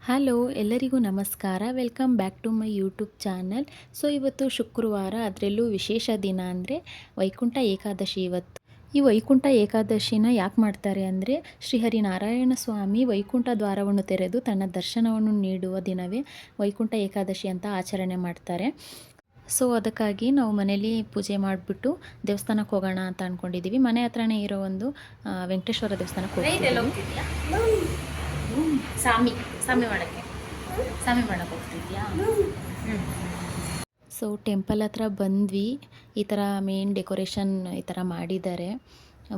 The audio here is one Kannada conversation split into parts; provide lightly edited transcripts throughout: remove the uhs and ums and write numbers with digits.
ಹಲೋ ಎಲ್ಲರಿಗೂ ನಮಸ್ಕಾರ. Welcome back to my YouTube channel. So ಇವತ್ತು ಶುಕ್ರವಾರ, ಅದರಲ್ಲೂ ವಿಶೇಷ ದಿನ ಅಂದರೆ ವೈಕುಂಠ ಏಕಾದಶಿ ಇವತ್ತು. ಈ ವೈಕುಂಠ ಏಕಾದಶಿನ ಯಾಕೆ ಮಾಡ್ತಾರೆ ಅಂದರೆ, ಶ್ರೀಹರಿನಾರಾಯಣ ಸ್ವಾಮಿ ವೈಕುಂಠ ದ್ವಾರವನ್ನು ತೆರೆದು ತನ್ನ ದರ್ಶನವನ್ನು ನೀಡುವ ದಿನವೇ ವೈಕುಂಠ ಏಕಾದಶಿ ಅಂತ ಆಚರಣೆ ಮಾಡ್ತಾರೆ. ಸೊ ಅದಕ್ಕಾಗಿ ನಾವು ಮನೇಲಿ ಪೂಜೆ ಮಾಡಿಬಿಟ್ಟು ದೇವಸ್ಥಾನಕ್ಕೆ ಹೋಗೋಣ ಅಂತ ಅಂದ್ಕೊಂಡಿದ್ದೀವಿ. ಮನೆ ಹತ್ರನೇ ಇರೋ ಒಂದು ವೆಂಕಟೇಶ್ವರ ದೇವಸ್ಥಾನಕ್ಕೆ ಹೋಗ್ತೀವಿ. ಸ್ವಾಮಿ ಮಾಡಕ್ಕೆ ಹೋಗ್ತಿದ್ಯಾ? ಸೊ ಟೆಂಪಲ್ ಹತ್ರ ಬಂದ್ವಿ. ಈ ಥರ ಮೇನ್ ಡೆಕೋರೇಷನ್ ಈ ಥರ ಮಾಡಿದ್ದಾರೆ.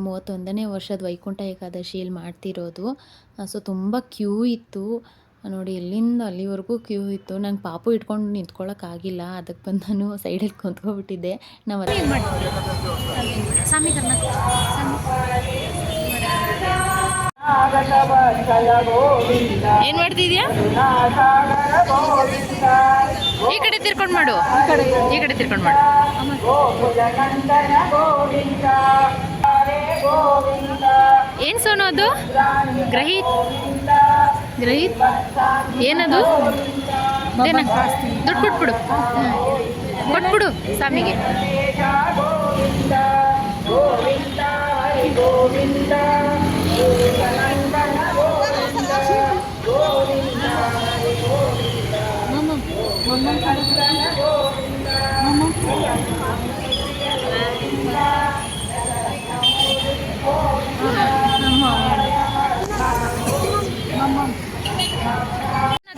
31ನೇ ವರ್ಷದ ವೈಕುಂಠ ಏಕಾದಶಿ ಇಲ್ಲಿ ಮಾಡ್ತಿರೋದು. ಸೊ ತುಂಬ ಕ್ಯೂ ಇತ್ತು ನೋಡಿ, ಇಲ್ಲಿಂದ ಅಲ್ಲಿವರೆಗೂ ಕ್ಯೂ ಇತ್ತು. ನಂಗೆ ಪಾಪು ಇಟ್ಕೊಂಡು ನಿಂತ್ಕೊಳ್ಳೋಕ್ಕಾಗಿಲ್ಲ, ಅದಕ್ಕೆ ಬಂದು ನಾನು ಸೈಡಲ್ಲಿ ಕುಂತ್ಕೊಬಿಟ್ಟಿದ್ದೆ. ನಾವು ಸ್ವಾಮಿ ಏನು ಮಾಡ್ತಿದ್ಯಾ? ಈ ಕಡೆ ತಿರ್ಕೊಂಡು ಮಾಡು, ಈ ಕಡೆ ತಿರ್ಕೊಂಡು ಮಾಡು. ಏನು ಸೋನು ಅದು? ಗ್ರಹಿತ್ ಏನದು? ದುಡ್ಡು ಕೊಟ್ಬಿಡು ಸ್ವಾಮಿಗೆ.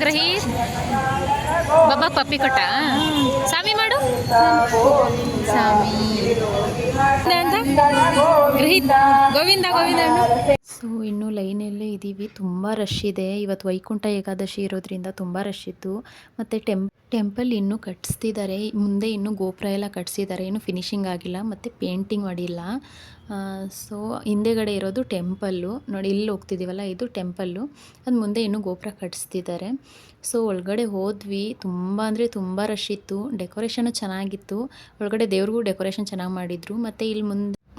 ಗ್ರಹೀತ್ ಬಾಬಾ ಪಪ್ಪಿ ಕೊಟ್ಟ. ಸ್ವಾಮಿ ಮಾಡು, ಸ್ವಾಮಿ ಗ್ರಹೀತ್ ಗೋವಿಂದ ಗೋವಿಂದ. ಸೊ ಇನ್ನೂ ಲೈನಲ್ಲೇ ಇದ್ದೀವಿ, ತುಂಬ ರಶ್ ಇದೆ. ಇವತ್ತು ವೈಕುಂಠ ಏಕಾದಶಿ ಇರೋದ್ರಿಂದ ತುಂಬ ರಶ್ ಇತ್ತು. ಮತ್ತು ಟೆಂಪಲ್ ಇನ್ನೂ ಕಟ್ಟಿಸ್ತಿದ್ದಾರೆ, ಮುಂದೆ ಇನ್ನೂ ಗೋಪುರ ಎಲ್ಲ ಕಟ್ಟಿಸಿದ್ದಾರೆ, ಇನ್ನೂ ಫಿನಿಶಿಂಗ್ ಆಗಿಲ್ಲ ಮತ್ತು ಪೇಂಟಿಂಗ್ ಮಾಡಿಲ್ಲ. ಸೊ ಹಿಂದೆಗಡೆ ಇರೋದು ಟೆಂಪಲ್ಲು ನೋಡಿ, ಇಲ್ಲಿ ಹೋಗ್ತಿದ್ದೀವಲ್ಲ ಇದು ಟೆಂಪಲ್ಲು, ಅದು ಮುಂದೆ ಇನ್ನೂ ಗೋಪುರ ಕಟ್ಟಿಸ್ತಿದ್ದಾರೆ. ಸೊ ಒಳಗಡೆ ಹೋದ್ವಿ, ತುಂಬ ಅಂದರೆ ತುಂಬ ರಶ್ ಇತ್ತು. ಡೆಕೋರೇಷನು ಚೆನ್ನಾಗಿತ್ತು, ಒಳಗಡೆ ದೇವ್ರಿಗೂ ಡೆಕೋರೇಷನ್ ಚೆನ್ನಾಗಿ ಮಾಡಿದರು. ಮತ್ತು ಇಲ್ಲಿ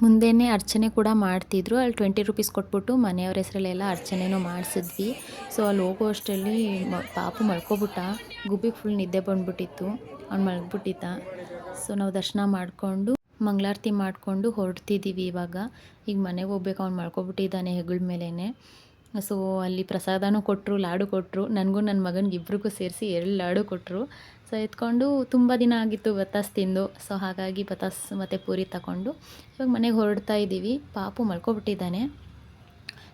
ಮುಂದೆನೇ ಅರ್ಚನೆ ಕೂಡ ಮಾಡ್ತಿದ್ರು. ಅಲ್ಲಿ 20 ರೂಪೀಸ್ ಕೊಟ್ಬಿಟ್ಟು ಮನೆಯವ್ರ ಹೆಸರಲ್ಲೆಲ್ಲ ಅರ್ಚನೆನೂ ಮಾಡಿಸಿದ್ವಿ. ಸೊ ಅಲ್ಲಿ ಹೋಗೋ ಅಷ್ಟರಲ್ಲಿ ಪಾಪು ಮಲ್ಕೊಬಿಟ್ಟ, ಗುಬ್ಬಿಗೆ ಫುಲ್ ನಿದ್ದೆ ಬಂದ್ಬಿಟ್ಟಿತ್ತು, ಅವ್ನು ಮಲ್ಗ್ಬಿಟ್ಟಿದ್ದ. ಸೊ ನಾವು ದರ್ಶನ ಮಾಡಿಕೊಂಡು ಮಂಗಳಾರತಿ ಮಾಡಿಕೊಂಡು ಹೊರಡ್ತಿದ್ದೀವಿ. ಈಗ ಮನೆಗೆ ಹೋಗ್ಬೇಕು, ಅವ್ನು ಮಲ್ಕೊಬಿಟ್ಟಿದ್ದಾನೆ ಹೆಗಲ ಮೇಲೇ. ಸೊ ಅಲ್ಲಿ ಪ್ರಸಾದನೂ ಕೊಟ್ಟರು, ಲಾಡು ಕೊಟ್ಟರು, ನನಗೂ ನನ್ನ ಮಗನಿಗೆ ಇಬ್ರಿಗೂ ಸೇರಿಸಿ 2 ಲಾಡು ಕೊಟ್ಟರು. ಸೊ ಎತ್ಕೊಂಡು ತುಂಬ ದಿನ ಆಗಿತ್ತು ಬತಾಸ್ ತಿಂದು. ಸೊ ಹಾಗಾಗಿ ಬತಾಸ್ ಮತ್ತು ಪೂರಿ ತಗೊಂಡು ಇವಾಗ ಮನೆಗೆ ಹೊರಡ್ತಾ ಇದ್ದೀವಿ. ಪಾಪು ಮಲ್ಕೊಬಿಟ್ಟಿದ್ದಾನೆ.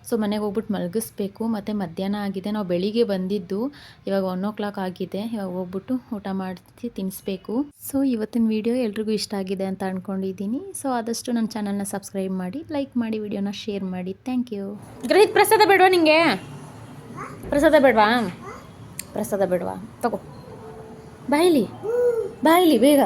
ಸೊ ಮನೆಗೆ ಹೋಗ್ಬಿಟ್ಟು ಮಲಗಿಸ್ಬೇಕು. ಮತ್ತು ಮಧ್ಯಾಹ್ನ ಆಗಿದೆ, ನಾವು ಬೆಳಿಗ್ಗೆ ಬಂದಿದ್ದು, ಇವಾಗ 1 o'clock ಆಗಿದೆ. ಇವಾಗ ಹೋಗ್ಬಿಟ್ಟು ಊಟ ಮಾಡಿಸಿ ತಿನ್ನಿಸ್ಬೇಕು. ಸೊ ಇವತ್ತಿನ ವಿಡಿಯೋ ಎಲ್ರಿಗೂ ಇಷ್ಟ ಆಗಿದೆ ಅಂತ ಅಂದ್ಕೊಂಡಿದ್ದೀನಿ. ಸೊ ಆದಷ್ಟು ನನ್ನ ಚಾನಲ್ನ ಸಬ್ಸ್ಕ್ರೈಬ್ ಮಾಡಿ, ಲೈಕ್ ಮಾಡಿ, ವಿಡಿಯೋನ ಶೇರ್ ಮಾಡಿ. Thank you. ಗ್ರಹಿತ್ ಪ್ರಸಾದ ಬೇಡವಾ ನಿಂಗೆ? ಪ್ರಸಾದ ಬೇಡವಾ ತಗೋ, ಬಾಯಿಲಿ ಬೇಗ.